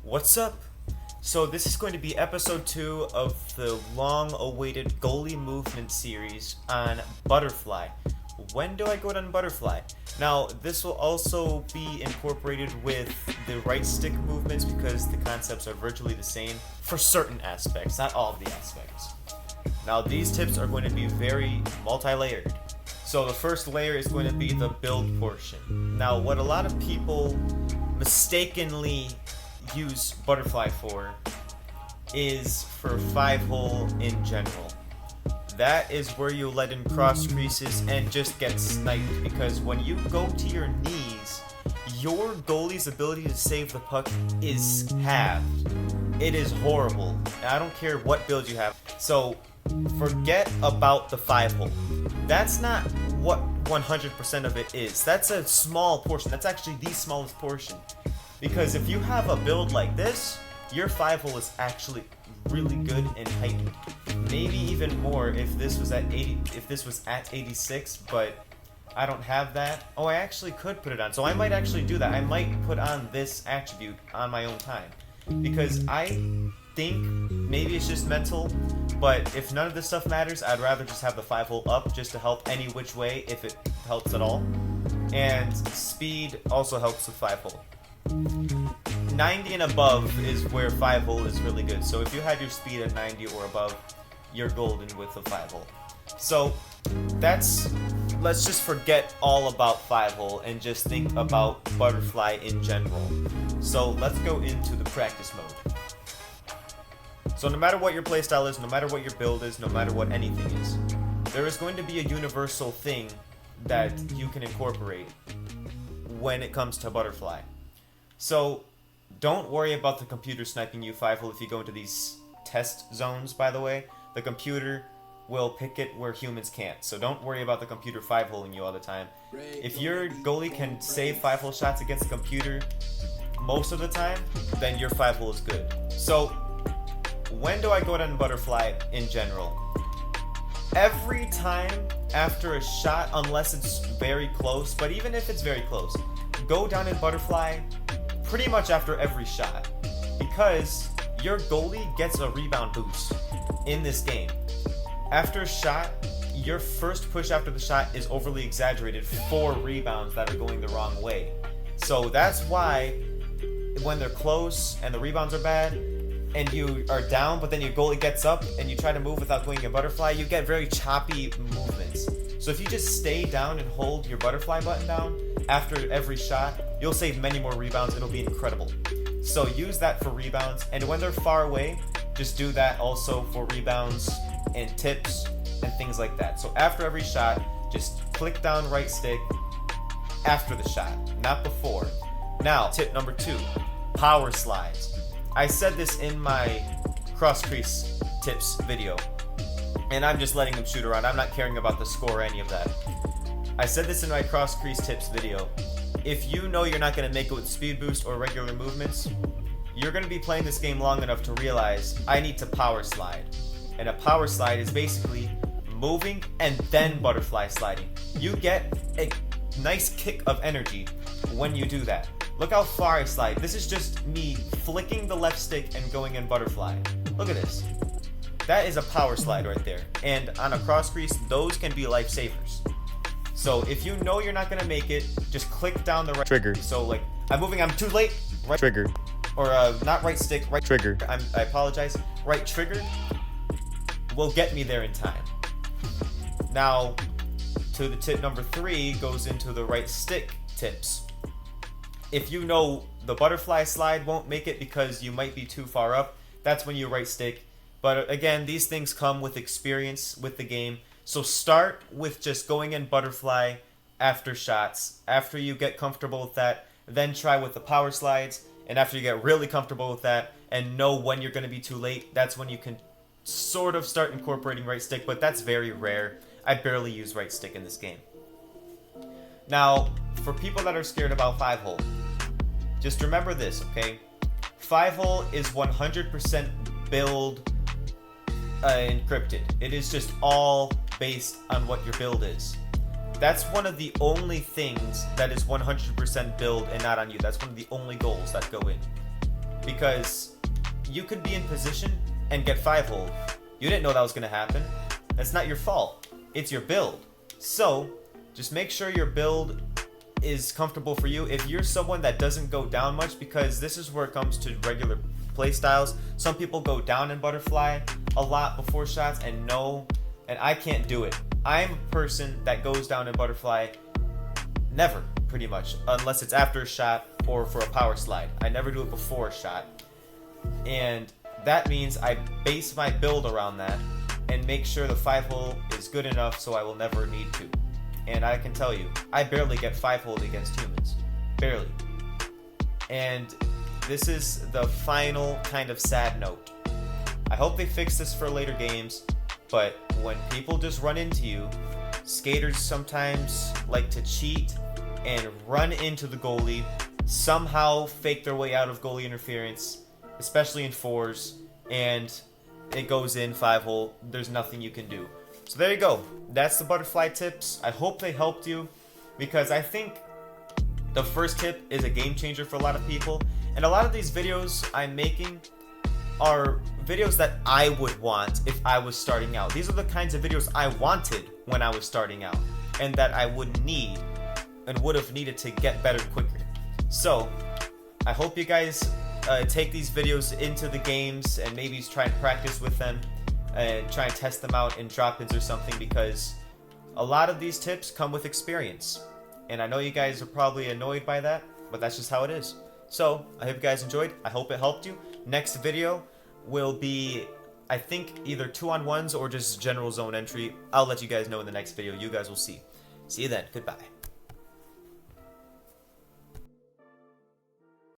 What's up? So this is going to be episode 2 of the long-awaited Goalie Movement series on Butterfly. When do I go on Butterfly? Now, this will also be incorporated with the right stick movements because the concepts are virtually the same for certain aspects, not all of the aspects. Now, these tips are going to be very multi-layered. So the first layer is going to be the build portion. Now, what a lot of people mistakenly use Butterfly for is for 5-hole in general. That is where you let in cross creases and just get sniped, because when you go to your knees, your goalie's ability to save the puck is halved. It is horrible. I don't care what build you have. So forget about the 5-hole. That's not what 100% of it is. That's a small portion. That's actually the smallest portion. Because if you have a build like this, your 5-hole is actually really good and heightened. Maybe even more if this was at 86, but I don't have that. Oh, I actually could put it on. So I might actually do that. I might put on this attribute on my own time. Because I think maybe it's just mental, but if none of this stuff matters, I'd rather just have the 5-hole up just to help any which way if it helps at all. And speed also helps with 5-hole. 90 and above is where 5-hole is really good. So if you had your speed at 90 or above, you're golden with the 5-hole. So let's just forget all about 5-hole and just think about Butterfly in general. So let's go into the practice mode. So no matter what your playstyle is, no matter what your build is, no matter what anything is, there is going to be a universal thing that you can incorporate when it comes to Butterfly. So don't worry about the computer sniping you 5-hole if you go into these test zones, by the way. The computer will pick it where humans can't. So don't worry about the computer 5-holing you all the time. If your goalie can save 5-hole shots against the computer most of the time, then your 5-hole is good. So when do I go down Butterfly in general? Every time after a shot, unless it's very close, but even if it's very close, go down in Butterfly pretty much after every shot, because your goalie gets a rebound boost in this game. After a shot, your first push after the shot is overly exaggerated for rebounds that are going the wrong way. So that's why when they're close and the rebounds are bad and you are down, but then your goalie gets up and you try to move without going in Butterfly, you get very choppy movements. So if you just stay down and hold your Butterfly button down after every shot, you'll save many more rebounds. It'll be incredible. So use that for rebounds, and when they're far away, just do that also for rebounds and tips and things like that. So after every shot, just click down right stick after the shot, not before. Now, tip number 2, power slides. I said this in my cross crease tips video, and I'm just letting them shoot around. I'm not caring about the score or any of that. I said this in my cross crease tips video. If you know you're not going to make it with speed boost or regular movements, you're going to be playing this game long enough to realize I need to power slide. And a power slide is basically moving and then butterfly sliding. You get a nice kick of energy when you do that. Look how far I slide. This is just me flicking the left stick and going in butterfly. Look at this. That is a power slide right there. And on a cross crease, those can be lifesavers. So if you know you're not going to make it, just click down the right trigger. So like, I'm too late, right trigger. Or not right stick, right trigger. I apologize. Right trigger will get me there in time. Now, to the tip number 3 goes into the right stick tips. If you know the butterfly slide won't make it because you might be too far up, that's when you right stick. But again, these things come with experience with the game. So start with just going in butterfly after shots. After you get comfortable with that, then try with the power slides. And after you get really comfortable with that and know when you're going to be too late, that's when you can sort of start incorporating right stick, but that's very rare. I barely use right stick in this game. Now, for people that are scared about 5-hole, just remember this, okay? 5-hole is 100% build encrypted. It is just all based on what your build is. That's one of the only things that is 100% build and not on you. That's one of the only goals that go in. because you could be in position and get 5-hole. You didn't know that was going to happen. That's not your fault. It's your build. So just make sure your build is comfortable for you. If you're someone that doesn't go down much, because this is where it comes to regular play styles. Some people go down in butterfly a lot before shots and I can't do it. I'm a person that goes down in butterfly never, pretty much, unless it's after a shot or for a power slide. I never do it before a shot. And that means I base my build around that and make sure the 5-hole is good enough so I will never need to. And I can tell you, I barely get 5-hole against humans. Barely. And this is the final kind of sad note. I hope they fix this for later games, but when people just run into you, skaters sometimes like to cheat and run into the goalie, somehow fake their way out of goalie interference, especially in 4s, and it goes in 5-hole. There's nothing you can do. So there you go. That's the butterfly tips. I hope they helped you, because I think the first tip is a game changer for a lot of people. And a lot of these videos I'm making are videos that I would want if I was starting out. These are the kinds of videos I wanted when I was starting out, and that I would need and would have needed to get better quicker. So I hope you guys take these videos into the games and maybe try and practice with them and try and test them out in drop-ins or something, because a lot of these tips come with experience. And I know you guys are probably annoyed by that, but that's just how it is. So I hope you guys enjoyed. I hope it helped you. Next video will be, I think, either 2-on-1s or just general zone entry. I'll let you guys know in the next video. You guys will see. See you then. Goodbye.